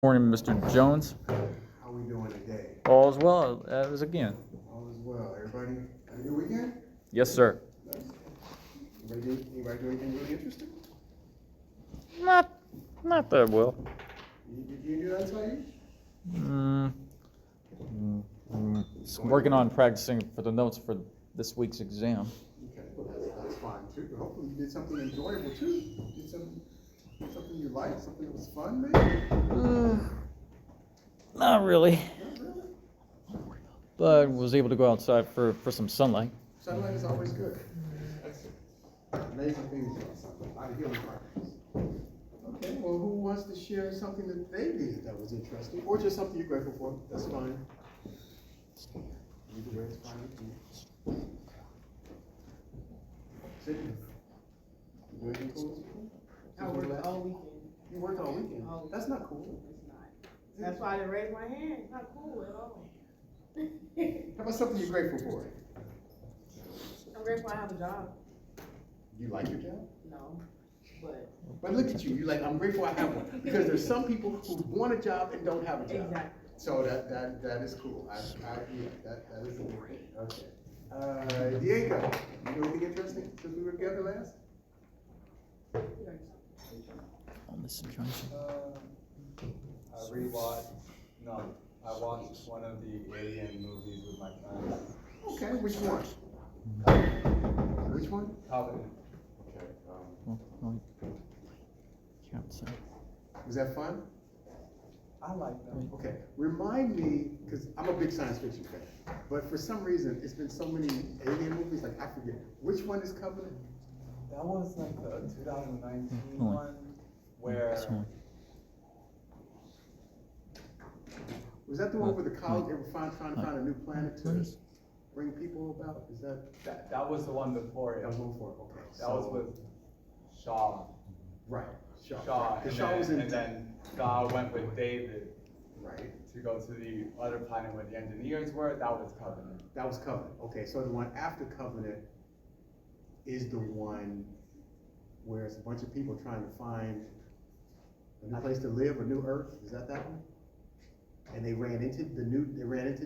Morning, Mr. Jones. How we doing today? All is well as again. All is well. Everybody have a good weekend? Yes, sir. Nice. Anybody do anything really interesting? Not that well. Did you do that, Saeed? Working on practicing for the notes for this week's exam. Okay, well that's fine too. Hopefully you did something enjoyable too. Did something you liked, something that was fun, maybe? Not really, Not really. but was able to go outside for some sunlight. Sunlight is always good. That's amazing things about sunlight. A lot of healing properties. Okay, well, who wants to share something that they did that was interesting, or just something you're grateful for? That's fine. Either way is fine with me. Sydney, you do anything cool this weekend? I worked all weekend. You worked all weekend? All weekend. That's not cool. It's not. That's why I didn't raise my hand. It's not cool at all. How about something you're grateful for? I'm grateful I have a job. You like your job? No, but. But look at you, you're like, I'm grateful I have one. Because there's some people who want a job and don't have a job. Exactly. So that is cool. Yeah, that is a good thing. Okay. Diego, you know anything interesting since we were together last? Oh, Mr. Johnson. I watched one of the Alien movies with my friends. Okay, which one? Which one? Covenant. Okay. Can't say. Was that fun? I like them. Okay. Remind me, because I'm a big science fiction fan, but for some reason, it's been so many alien movies, like I forget. Which one is Covenant? That was like the 2019 Only. one where This one. Was that the one where the college, they were trying to find a new planet to bring people about? Is that? that was the one before it. That was one for it, okay. That was with Shaw. Right, Shaw. Shaw, Because and, Shaw was in. then God went with David Right, to go to the other planet where the engineers were. That was Covenant. that was Covenant. Okay, so the one after Covenant is the one where it's a bunch of people trying to find a new place to live, a new Earth. Is that one? And they ran into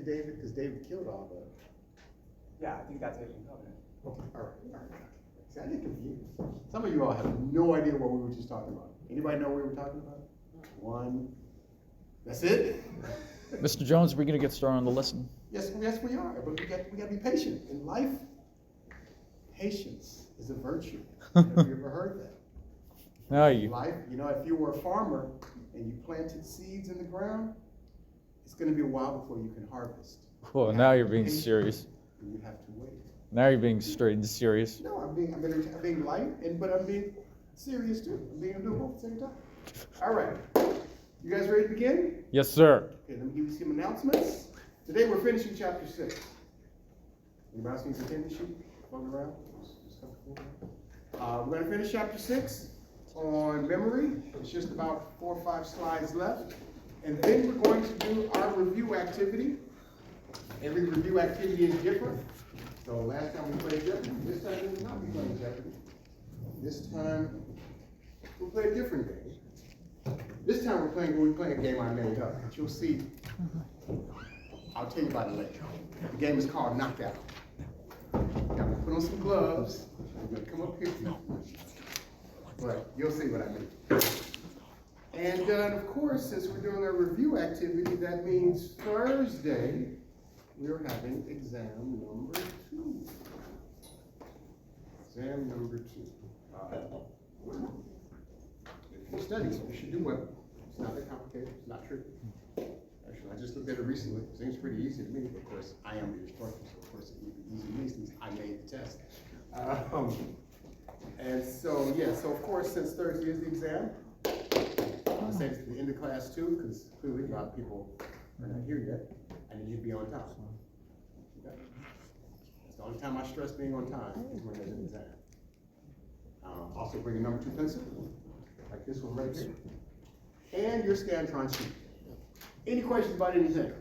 David because David killed all the. Yeah, I think that's Alien Covenant. Okay, all right. See, I get confused. Some of you all have no idea what we were just talking about. Anybody know what we were talking about? One. That's it? Mr. Jones, we're gonna get started on the lesson. Yes, we are. But we got to be patient in life. Patience is a virtue. Have you ever heard that? Now you. Life, if you were a farmer and you planted seeds in the ground, it's going to be a while before you can harvest. Well, You now have you're to being be patient, serious. and you have to wait. Now you're being straight and serious. No, I'm being light, but I'm being serious too. I'm being doing both at the same time. All right, you guys ready to begin? Yes, sir. Okay, let me give you some announcements. Today we're finishing chapter 6. Anybody else need some candy sheet? Floating around? We're going to finish chapter 6 on memory. It's just about 4 or 5 slides left. And then we're going to do our review activity. Every review activity is different. So last time we played Jeopardy. This time we will not be playing Jeopardy. This time we'll play a different game. This time we're playing a game I made up, but you'll see. I'll tell you about it later. The game is called Knockout. Now I'm gonna put on some gloves. I'm gonna come up here. But you'll see what I mean. And of course, since we're doing a review activity, that means Thursday we're having exam number 2. Exam number 2. If you study, you should do well. It's not that complicated. It's not tricky. Actually, I just looked at it recently. It seems pretty easy to me. Of course, I am the instructor, so of course it would be easy to me since I made the test. And so, yeah, so of course, since Thursday is the exam, I'll say it's the end of class 2, because clearly a lot of people are not here yet. I need you to be on time. Okay? That's the only time I stress being on time is when there's an exam. Also bring a number 2 pencil, like this one right here, and your Scantron sheet. Any questions about anything?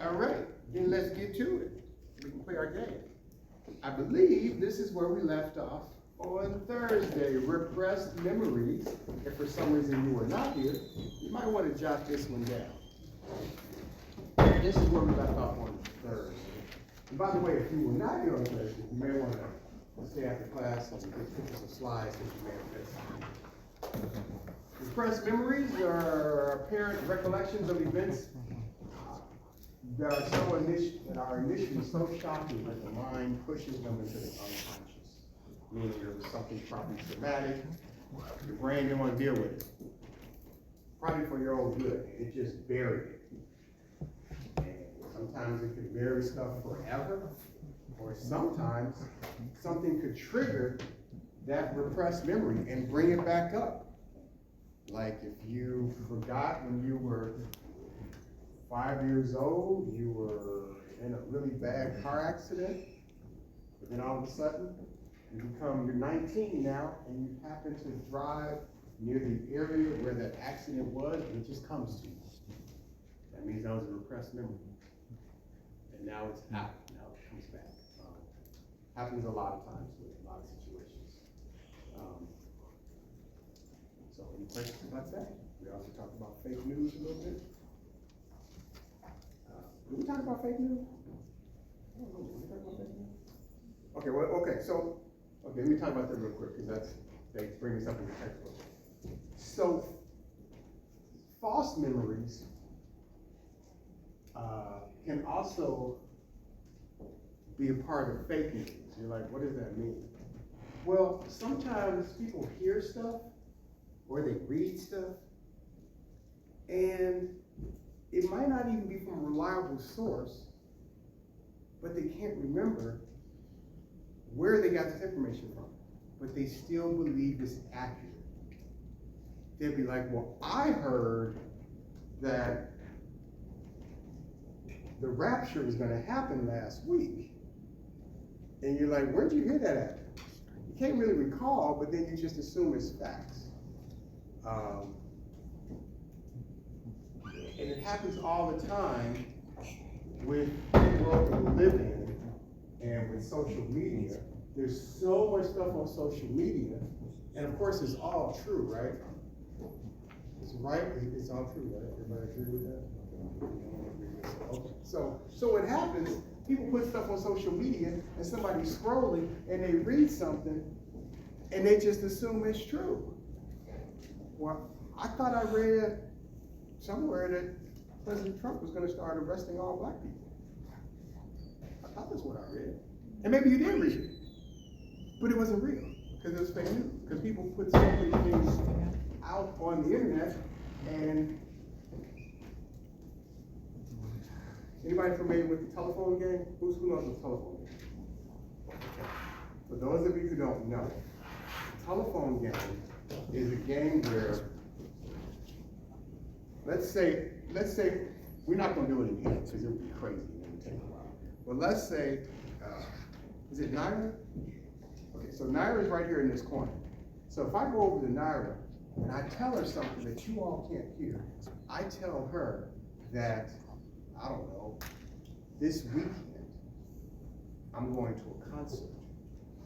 All right, then let's get to it. We can play our game. I believe this is where we left off On Thursday, repressed memories. If for some reason you were not here, you might want to jot this one down. This is what we left off on Thursday. And by the way, if you were not here on Thursday, you may want to stay after class and get some slides that you may have missed. Repressed memories are apparent recollections of events that are initially so shocking that the mind pushes them into the unconscious. Meaning there was something probably traumatic, your brain didn't want to deal with it. Probably for your own good, it just buried it. And sometimes it could bury stuff forever, or sometimes something could trigger that repressed memory and bring it back up. Like if you forgot when you were 5 years old, you were in a really bad car accident, but then all of a sudden, you're 19 now, and you happen to drive near the area where that accident was, and it just comes to you. That means that was a repressed memory. And now it's out, now it comes back. Happens a lot of times with a lot of situations. So any questions about that? We also talked about fake news a little bit. Did we talk about fake news? I don't know, did we talk about fake news? Okay, well, okay, let me talk about that real quick, because they bring this up in the textbook. So, false memories can also be a part of fake news. You're like, what does that mean? Well, sometimes people hear stuff, or they read stuff, and it might not even be from a reliable source, but they can't remember where they got this information from, but they still believe it's accurate. They'll be like, well, I heard that the rapture was gonna happen last week. And you're like, where'd you hear that at? You can't really recall, but then you just assume it's facts. And it happens all the time with the world that we live in and with social media. There's so much stuff on social media, and of course it's all true, right? It's right, it's all true, right? Everybody agree with that? Okay. So what happens, people put stuff on social media and somebody's scrolling and they read something and they just assume it's true. Well, I thought I read somewhere that President Trump was going to start arresting all black people. I thought that's what I read. And maybe you did read it, but it wasn't real because it was fake news. Because people put so many things out on the internet. And anybody familiar with the telephone game? Who knows the telephone game? For those of you who don't know, the telephone game is a game where, let's say, we're not going to do it in here because it would be crazy and it would take a while. But let's say, is it Naira? Okay, so Naira is right here in this corner. So if I go over to Naira and I tell her something that you all can't hear, I tell her that, I don't know, this weekend I'm going to a concert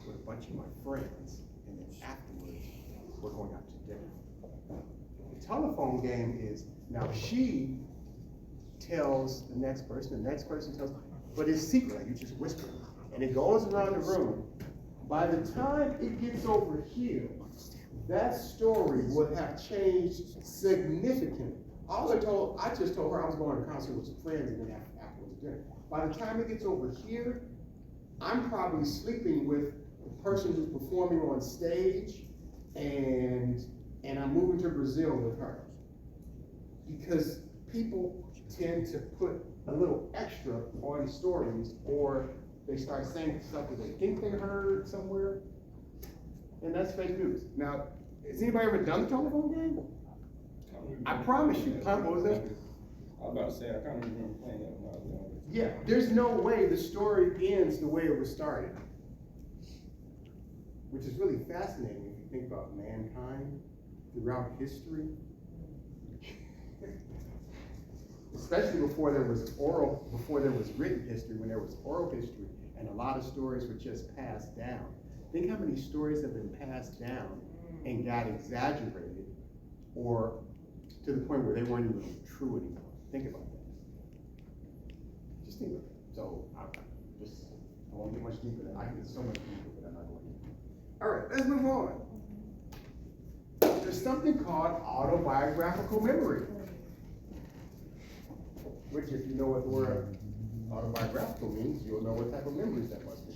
with a bunch of my friends, and then afterwards we're going out to dinner. The telephone game is, now she tells the next person tells, but it's secret, like you just whisper, and it goes around the room. By the time it gets over here, that story would have changed significantly. I just told her I was going to a concert with some friends and then afterwards dinner. By the time it gets over here, I'm probably sleeping with the person who's performing on stage, and I'm moving to Brazil with her. Because people tend to put a little extra on stories, or they start saying stuff that they think they heard somewhere, and that's fake news. Now, has anybody ever done the telephone game? I promise you, what was that? I was about to say, I kind of remember playing that when I was younger. Yeah, there's no way the story ends the way it was started. Which is really fascinating if you think about mankind throughout history. Especially before there was written history, when there was oral history, and a lot of stories were just passed down. Think how many stories have been passed down and got exaggerated, or to the point where they weren't even true anymore. Think about that. Just think about it. So, I won't get much deeper than I can get so much deeper, but I'm not going to. All right, let's move on. There's something called autobiographical memory, which, if you know what the word autobiographical means, you'll know what type of memories that must be.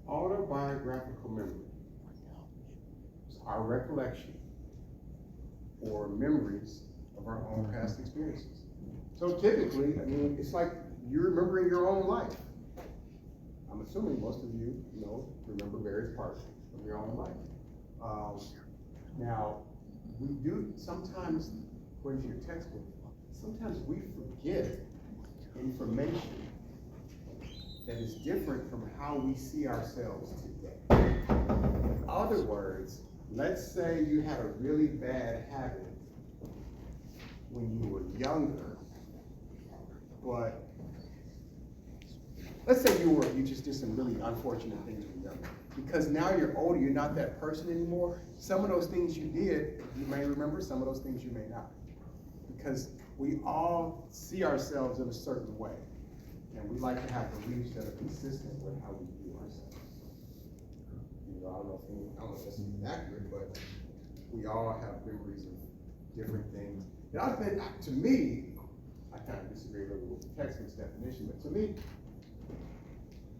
Autobiographical memory is our recollection or memories of our own past experiences. So typically, I mean, it's like you're remembering your own life. I'm assuming most of you, remember various parts of your own life. Now, we do sometimes, according to your textbook, sometimes we forget information that is different from how we see ourselves today. In other words, let's say you had a really bad habit when you were younger, but let's say you just did some really unfortunate things when you were younger. Because now you're older, you're not that person anymore. Some of those things you did, you may remember, some of those things you may not. Because we all see ourselves in a certain way. And we like to have beliefs that are consistent with how we view ourselves. I don't know if that's accurate, but we all have memories of different things. And I think, to me, I kind of disagree a little with the textbook's definition, but to me,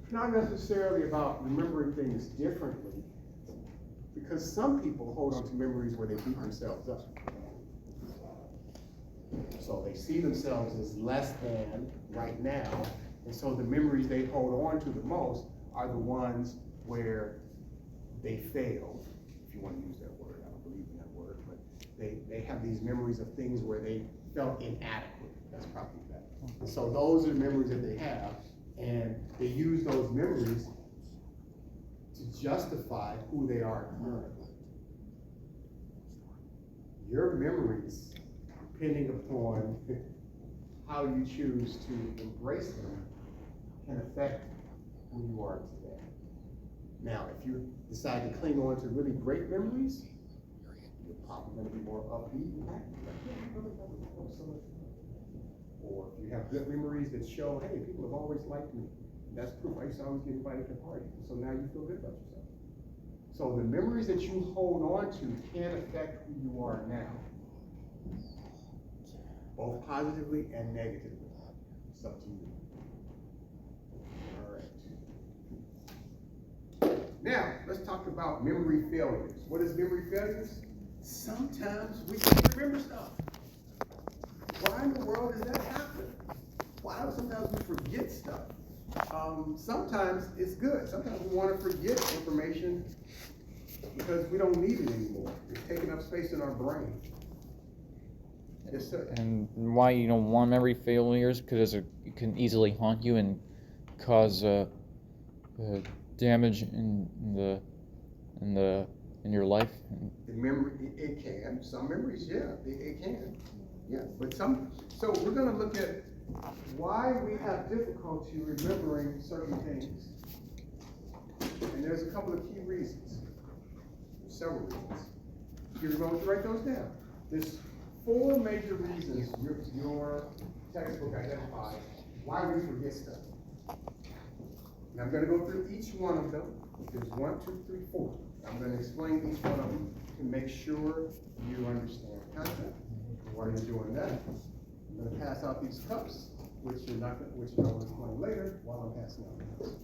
it's not necessarily about remembering things differently, because some people hold on to memories where they beat themselves up. So they see themselves as less than right now, and so the memories they hold on to the most are the ones where they failed, if you want to use that word. I don't believe in that word, but they have these memories of things where they felt inadequate. That's probably better. And so those are the memories that they have, and they use those memories to justify who they are currently. Your memories, depending upon how you choose to embrace them, can affect who you are today. Now, if you decide to cling on to really great memories, you're probably going to be more upbeat and happy. Or if you have good memories that show, hey, people have always liked me. That's proof. I used to always get invited to parties. So now you feel good about yourself. So the memories that you hold on to can affect who you are now, both positively and negatively. It's up to you. All right. Now, let's talk about memory failures. What is memory failures? Sometimes we can't remember stuff. Why in the world does that happen? Why sometimes we forget stuff? Sometimes it's good. Sometimes we want to forget information because we don't need it anymore. It's taking up space in our brain. Yes, sir. And why you don't want memory failures? Because it can easily haunt you and cause damage in your life. The memory, it can. Some memories, yeah, it can. Yeah, but so we're going to look at why we have difficulty remembering certain things. And there's a couple of key reasons. There's several reasons. You're going to write those down. There's 4 major reasons your textbook identifies why we forget stuff. And I'm gonna go through each one of them. There's 1, 2, 3, 4. I'm gonna explain each one of them to make sure you understand the concept. While you're doing that, I'm gonna pass out these cups, which I will explain later while I'm passing out the cups.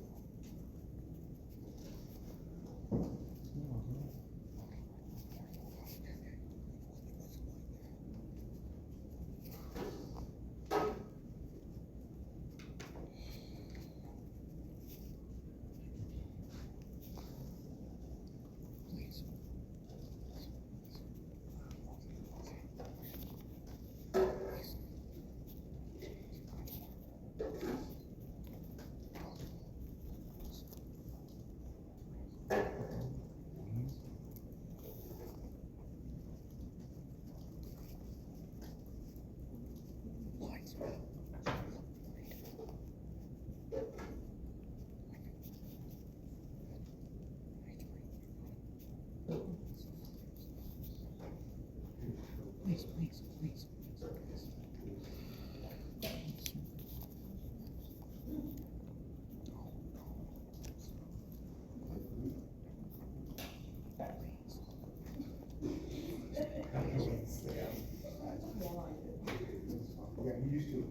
Yeah, you used to.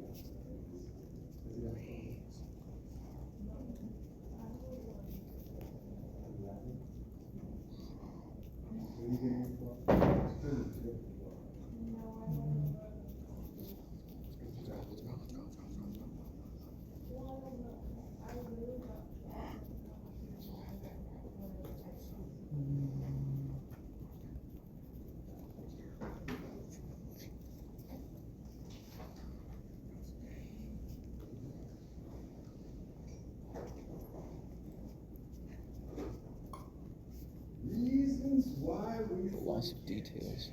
Reasons why we Lots of details.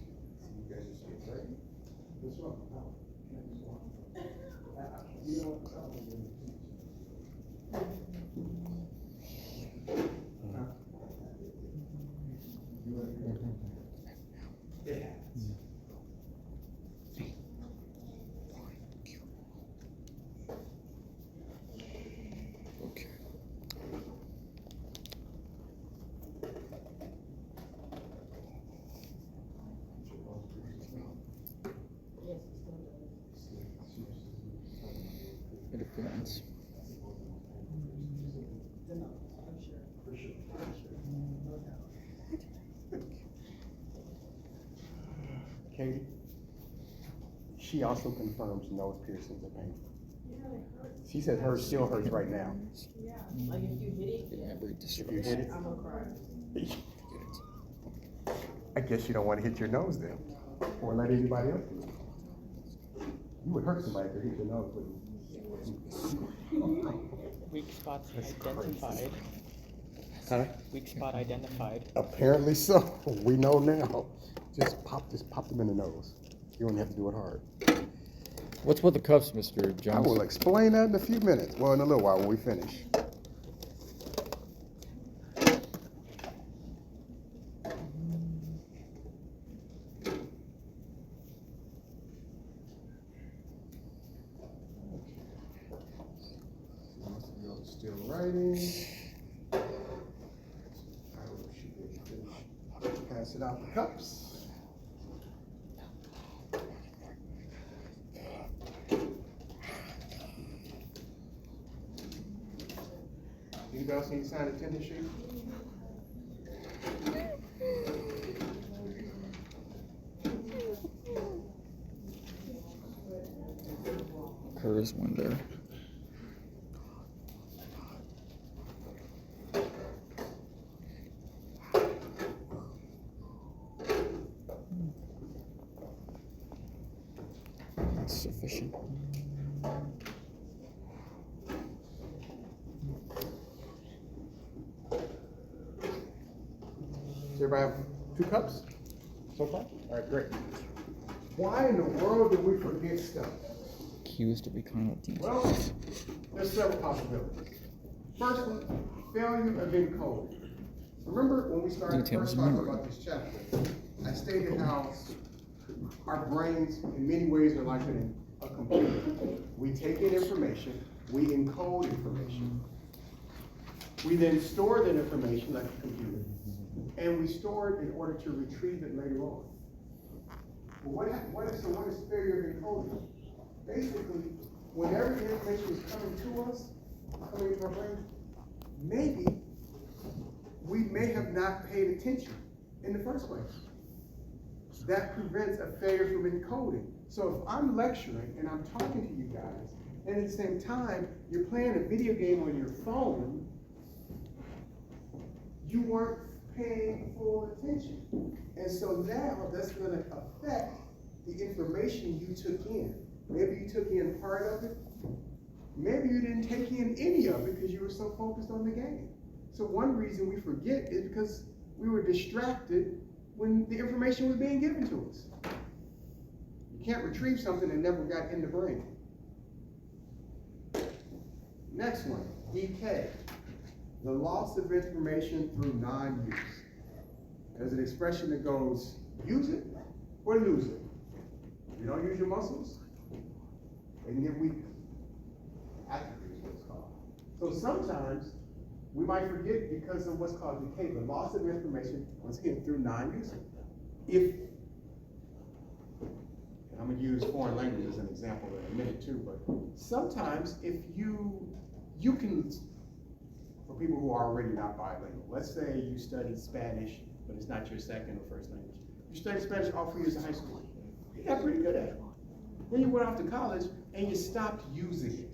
You guys just get ready. This one. You know what I'm saying? It happens. Okay. Interference. Katie, she also confirms nose piercings are painful. She says hers still hurts right now. Like if you hit it, Yeah, very If you distressed. hit it, I'm gonna cry. I guess you don't want to hit your nose then, or let anybody else do it. You would hurt somebody if they hit your nose, wouldn't you? Weak spots That's identified. Huh? Weak spot identified. Apparently so. We know now. Just pop them in the nose. You don't have to do it hard. What's with the cuffs, Mr. I Jones? will explain that in a few minutes. Well, in a little while when we finish. Still writing. Pass it out the cups. Anybody else need to sign a attendance sheet? Curtis Winder. That's sufficient. Does everybody have 2 cups so far? All right, great. Why in the world did we forget stuff? Cues to be kind of detailed. Well, there's several possibilities. First one, failure of encoding. Remember when we started Details first of talking memory. about this chapter, I stated how our brains in many ways are like a computer. We take in information, we encode information. We then store that information like a computer, and we store it in order to retrieve it later on. Well, what is failure of encoding? Basically, whenever the information is coming to us, coming into our brain, maybe we may have not paid attention in the first place. That prevents a failure from encoding. So if I'm lecturing and I'm talking to you guys, and at the same time, you're playing a video game on your phone, you weren't paying full attention. And so now that's gonna affect the information you took in. Maybe you took in part of it. Maybe you didn't take in any of it because you were so focused on the game. So one reason we forget is because we were distracted when the information was being given to us. You can't retrieve something that never got in the brain. Next one, decay. The loss of information through non-use. There's an expression that goes, use it or lose it. If you don't use your muscles, they can get weaker. Atrophy is what it's called. So sometimes we might forget because of what's called decay, the loss of information, once again, through non-use. And I'm gonna use foreign language as an example in a minute too, but sometimes if you can, for people who are already not bilingual, let's say you studied Spanish, but it's not your second or first language. You studied Spanish all 4 years of high school. You got pretty good at it. Then you went off to college and you stopped using it.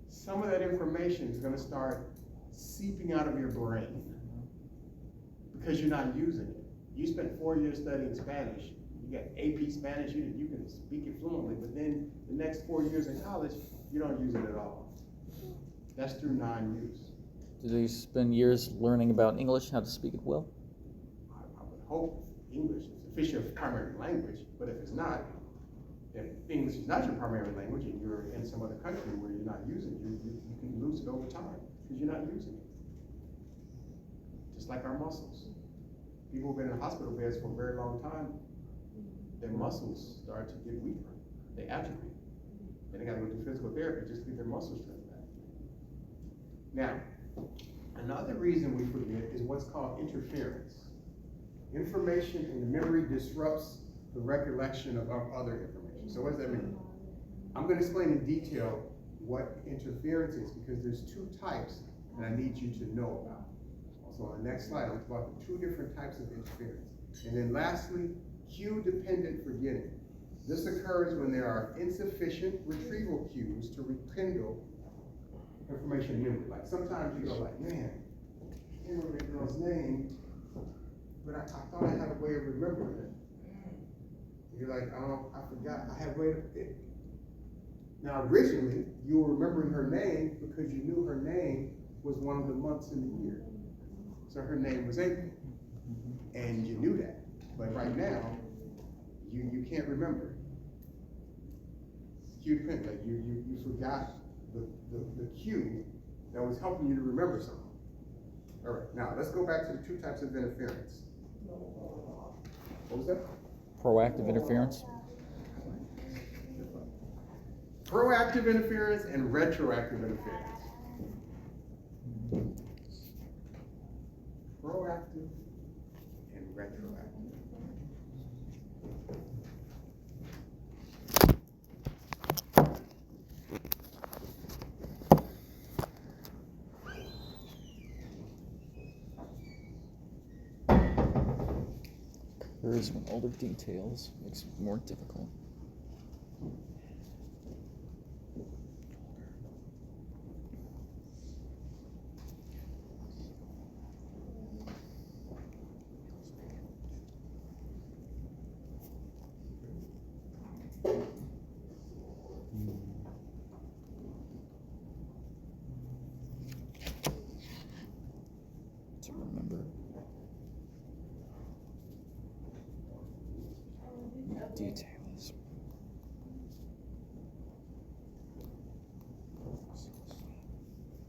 Some of that information is gonna start seeping out of your brain because you're not using it. You spent 4 years studying Spanish. You got AP Spanish, you can speak it fluently, but then the next 4 years in college, you don't use it at all. That's through non-use. Do they spend years learning about English, how to speak it well? I would hope English is official primary language, but if it's not, if English is not your primary language and you're in some other country where you're not using it, you can lose it over time because you're not using it. Just like our muscles. People who've been in hospital beds for a very long time, their muscles start to get weaker. They atrophy. Then they gotta go through physical therapy just to get their muscle strength back. Now, another reason we forget is what's called interference. Information in the memory disrupts the recollection of other information. So what does that mean? I'm gonna explain in detail what interference is because there's two types that I need you to know about. Also on the next slide, I'll talk about the two different types of interference. And then lastly, cue-dependent forgetting. This occurs when there are insufficient retrieval cues to rekindle information in memory. Like sometimes you go like, man, I can't remember that girl's name, but I thought I had a way of remembering it. You're like, oh, I forgot, I had a way to fit. Now originally, you were remembering her name because you knew her name was one of the months in the year. So her name was April, and you knew that. But right now, you can't remember it. Cue dependent, like you forgot the cue that was helping you to remember something. All right, now let's go back to the two types of interference. What was that? Proactive interference? Proactive interference and retroactive interference. Proactive and retroactive. Occurs when older details makes it more difficult. To remember details.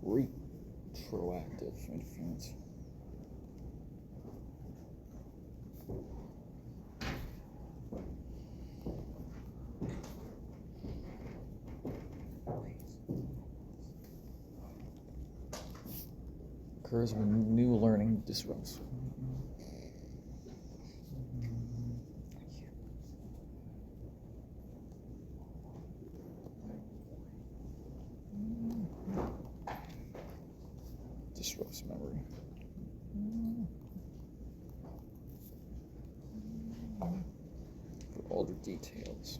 Retroactive interference. occurs when new learning disrupts. Disrupts memory. For older details.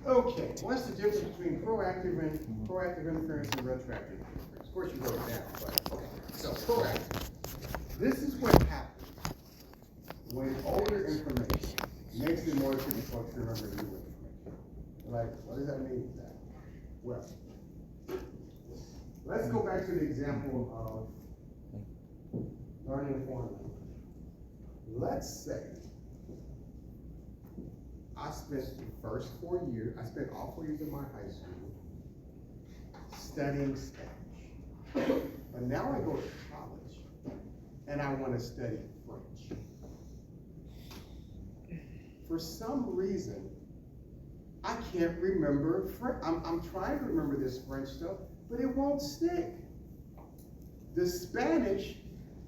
Okay, what's the difference between proactive interference and retroactive interference? Of course, you wrote it down, but, okay, so proactive. This is what happens when older information makes it more difficult to remember new information. Like, what does that mean exactly? Well, let's go back to the example of learning a foreign language. Let's say I spent all 4 years of my high school studying Spanish. But now I go to college and I want to study French. For some reason, I can't remember French. I'm trying to remember this French stuff, but it won't stick. The Spanish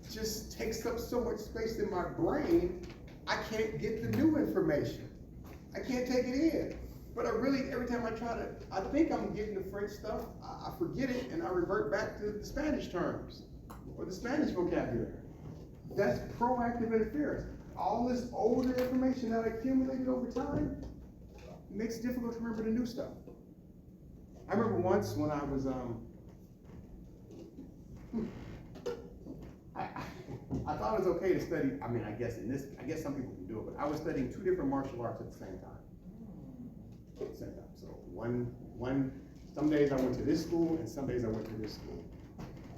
just takes up so much space in my brain, I can't get the new information. I can't take it in. But every time I think I'm getting the French stuff, I forget it and I revert back to the Spanish terms or the Spanish vocabulary. That's proactive interference. All this older information that accumulated over time makes it difficult to remember the new stuff. I remember once when I was, I thought it was okay to study, I guess some people can do it, but I was studying 2 different martial arts at the same time. So some days I went to this school and some days I went to this school.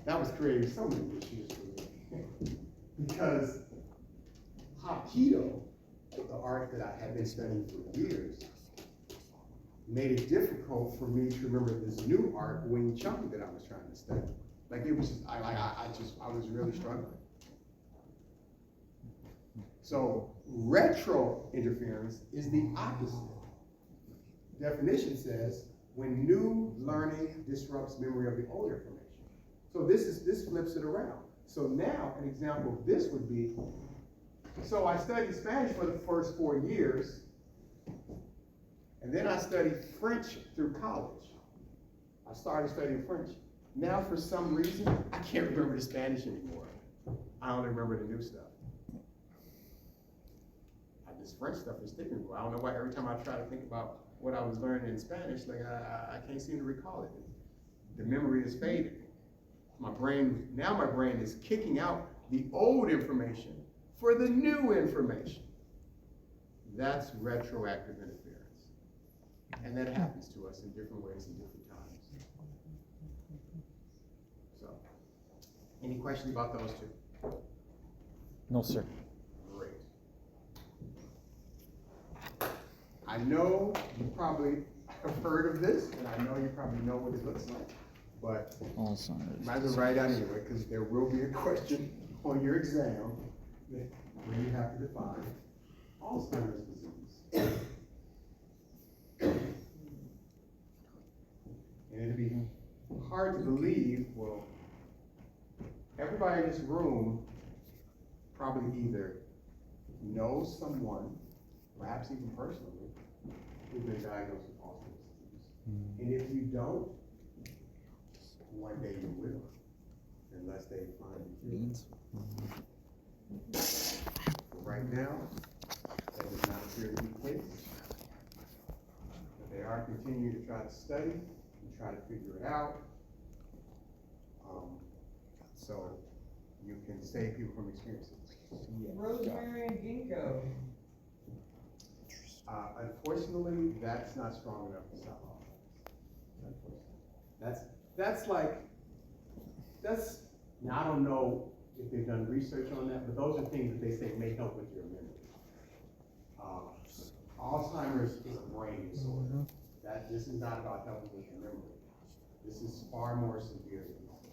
That was creating so many issues for me. Because Hapkido, the art that I had been studying for years, made it difficult for me to remember this new art, Wing Chun, that I was trying to study. Like it was just, I was really struggling. So retro interference is the opposite. Definition says when new learning disrupts memory of the old information. So this flips it around. So now an example of this would be, so I studied Spanish for the first 4 years, and then I studied French through college. I started studying French. Now for some reason, I can't remember the Spanish anymore. I only remember the new stuff. This French stuff is sticking. I don't know why every time I try to think about what I was learning in Spanish, like I can't seem to recall it. The memory is fading. My brain is kicking out the old information for the new information. That's retroactive interference. And that happens to us in different ways and different times. So, any questions about those two? No, sir. Great. I know you probably have heard of this, and I know you probably know what it looks like, but Alzheimer's. might as well write out anyway, because there will be a question on your exam where you have to define Alzheimer's disease. And it'd be hard to believe, well, everybody in this room probably either knows someone, perhaps even personally, who's been diagnosed with Alzheimer's disease. And if you don't, one day you will, unless they find you. But right now, that does not appear to be the case. But they are continuing to try to study and try to figure it out. So you can save people from experiencing it. Rosemary and ginkgo. Unfortunately, that's not strong enough to stop Alzheimer's. Unfortunately. That's, now I don't know if they've done research on that, but those are things that they say may help with your memory. Alzheimer's is a brain disorder. This is not about helping with your memory. This is far more severe than that.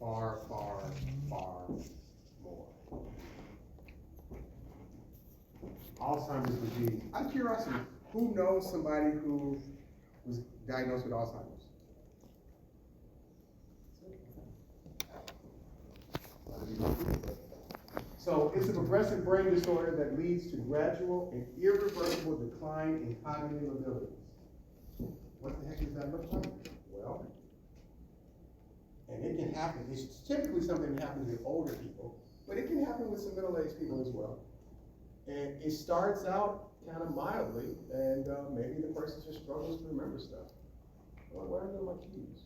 Far, far, far more. Alzheimer's disease. Out of curiosity, Who knows somebody who was diagnosed with Alzheimer's? So it's a progressive brain disorder that leads to gradual and irreversible decline in cognitive abilities. What the heck does that look like? Well, and it can happen, it's typically something that happens with older people, but it can happen with some middle-aged people as well. And it starts out kind of mildly, and maybe the person just struggles to remember stuff. Well, where are my keys?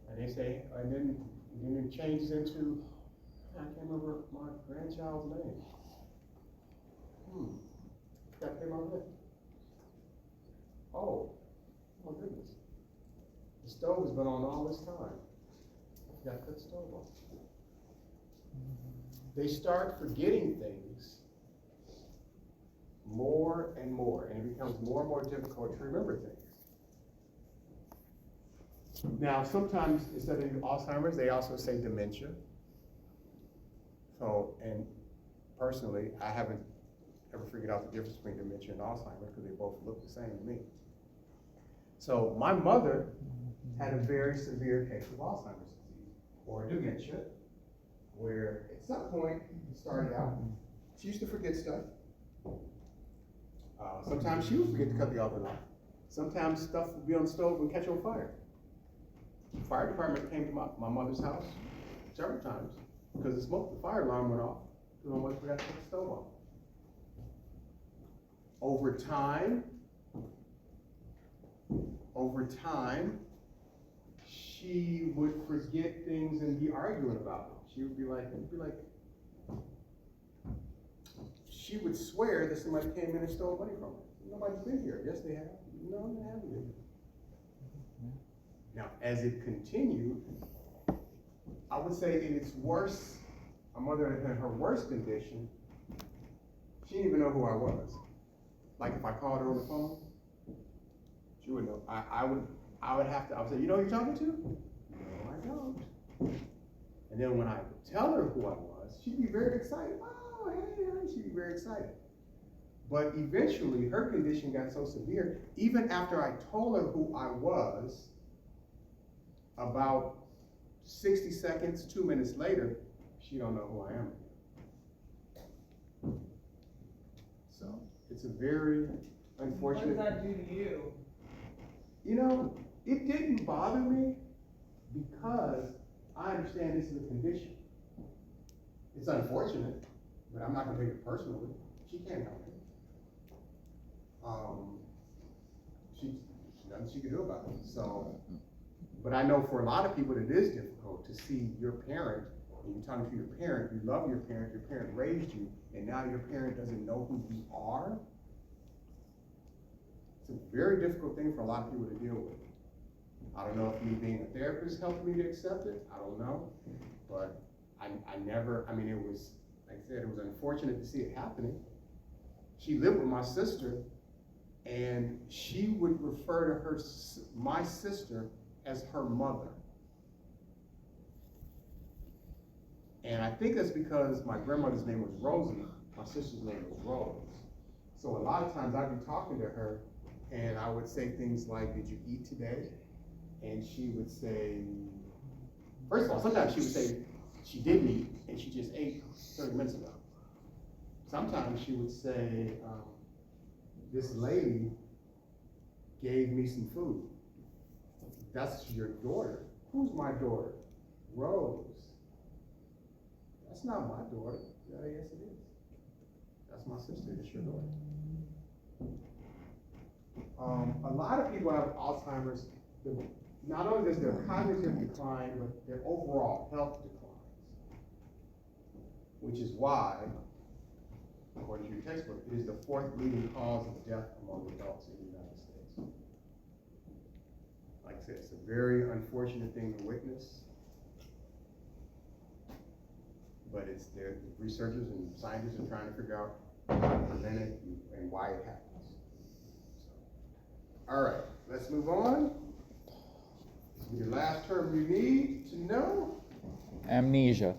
And they say, and then it changes into, I can't remember my grandchild's name. That came out of it. Oh, my goodness. The stove has been on all this time. I forgot to cut the stove off. They start forgetting things more and more, and it becomes more and more difficult to remember things. Now, sometimes instead of Alzheimer's, they also say dementia. So, and personally, I haven't ever figured out the difference between dementia and Alzheimer's because they both look the same to me. So my mother had a very severe case of Alzheimer's disease or dementia, where at some point it started out, she used to forget stuff. Sometimes she would forget to cut the oven off. Sometimes stuff would be on the stove and catch on fire. The fire department came to my mother's house several times because the fire alarm went off because my mother forgot to cut the stove off. Over time, she would forget things and be arguing about them. She would be like, she would swear that somebody came in and stole money from her. Nobody's been here. Yes, they have. No, they haven't been here. Now, as it continued, I would say in its worst, my mother in her worst condition, she didn't even know who I was. Like if I called her on the phone, she would know. I would say, you know who you're talking to? No, I don't. And then when I would tell her who I was, she'd be very excited. Oh, hey, she'd be very excited. But eventually, her condition got so severe, even after I told her who I was, about 60 seconds, 2 minutes later, she don't know who I am. So it's a very unfortunate. What does that do to you? You know, it didn't bother me because I understand this is a condition. It's unfortunate, but I'm not gonna take it personally. She can't help it. She nothing she can do about it. So, but I know for a lot of people it is difficult to see your parent, and you're talking to your parent, you love your parent raised you, and now your parent doesn't know who you are. It's a very difficult thing for a lot of people to deal with. I don't know if me being a therapist helped me to accept it, I don't know, but I mean, it was, like I said, it was unfortunate to see it happening. She lived with my sister, and she would refer to my sister as her mother. And I think that's because my grandmother's name was Rosie, my sister's name was Rose. So a lot of times I'd be talking to her, and I would say things like, did you eat today? And she would say, first of all, sometimes she would say she didn't eat, and she just ate 30 minutes ago. Sometimes she would say, this lady gave me some food. That's your daughter. Who's my daughter? Rose. That's not my daughter. Yeah, yes it is. That's my sister, it's your daughter. A lot of people have Alzheimer's. Not only does their cognitive decline, but their overall health declines. Which is why, according to your textbook, it is the 4th leading cause of death among adults in the United States. Like I said, it's a very unfortunate thing to witness, but it's the researchers and scientists are trying to figure out how to prevent it and why it happens. So, all right, let's move on. This will be the last term you need to know. Amnesia.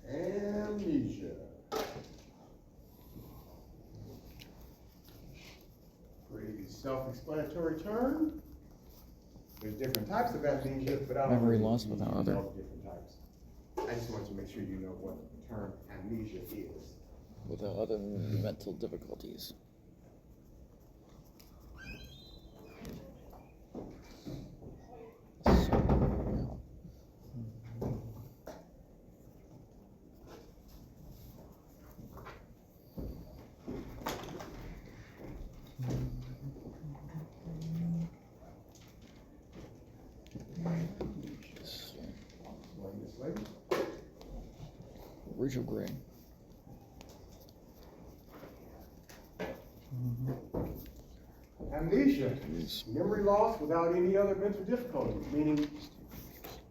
Amnesia. self-explanatory term. There's different types of amnesia, but I don't. Memory really loss need without to other- know the different types. I just want to make sure you know what the term amnesia is. Without other mental difficulties. So, now, so, Explain this later. Rachel Gray. Amnesia, Yes. memory loss without any other mental difficulties, meaning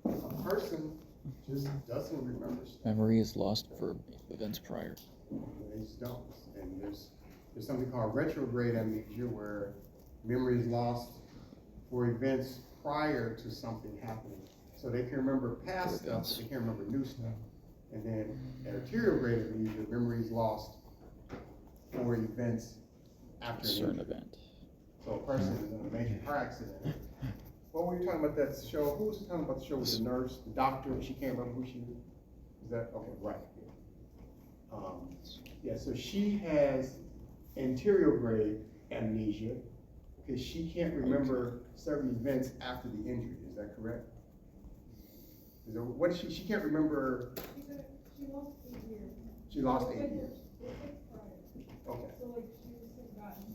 a person just doesn't remember stuff. Memory is lost for events prior. They just don't. And there's something called retrograde amnesia where memory is lost for events prior to something happening. So they can remember past stuff, Events. but they can't remember new stuff. And then anterograde amnesia, memory is lost for events after an Certain injury. event. So a person is in a major car accident. What were you talking about that show? Who was talking about the show with the nurse, the doctor, and she can't remember who she is? Is that, okay, right. Yeah, so she has anterograde amnesia because she can't remember certain events after the injury. Is that correct? Is there, what is she can't remember? She lost 8 years. She lost 8 years. Okay. So like she was forgotten.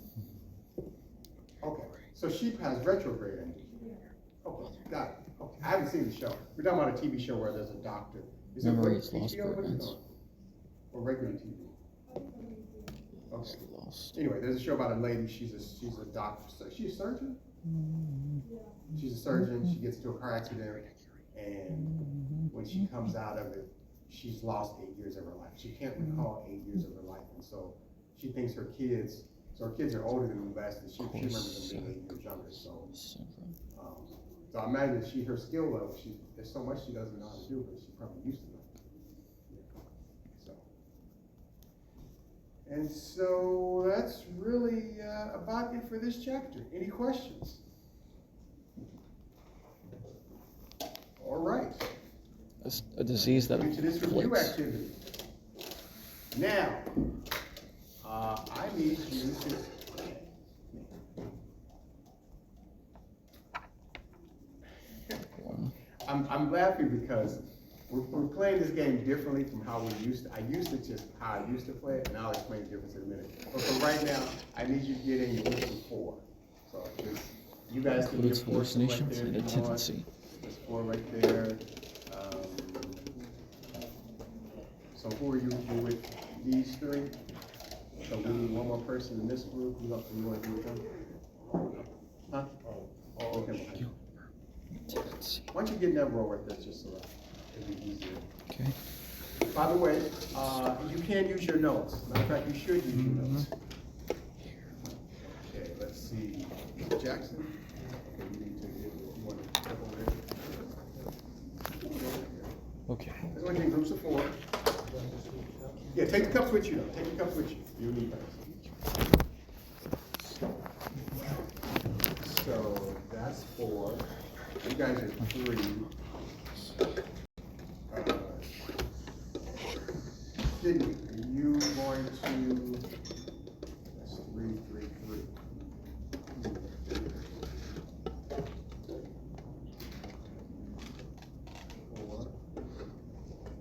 Okay, so she has retrograde amnesia. Okay, got it. Okay, I haven't seen the show. We're talking about a TV show where there's a doctor. Is it Memory what- is lost HBO? for What is it events. on? Or regular TV? It's Okay. lost. Anyway, there's a show about a lady. She's a doctor. So she's a surgeon. She's a surgeon. She gets into a car accident, and when she comes out of it, she's lost 8 years of her life. She can't recall 8 years of her life, and so she thinks her kids. So her kids are older than the last, and she remembers them being 8 years younger. So, Syndrome. so I imagine her skill level. There's so much she doesn't know how to do, but she's probably used to it. So, and so that's really about it for this chapter. Any questions? All right. A disease that Into this review afflicts. activity. Now, I need you to. I'm laughing because we're playing this game differently from how we used to. I used to just how I used to play it, and I'll explain the difference in a minute. But for right now, I need you to get in your groups of 4. So just, you guys can Includes get 4 right there. hallucinations and a if you want. tendency. There's 4 right there. So who are you with? These 3? So we need one more person in this group. You want to do with them? Huh? Oh, okay. Tendency. Why don't you get in that row right there, just so that it'll be easier. Okay. By the way, you can use your notes. Matter of fact, you should use your notes. Okay, let's see. Jackson? Okay, you need to get, you want to step over there? Okay. Let's go in groups of 4. Yeah, take the cups with you though. Take the cups with you. You need those. So that's 4. You guys are 3. Sydney, are you going to? That's 3, 3, 3. 4.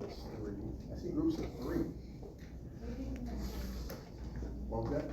That's 3. I see groups of 3. What was that?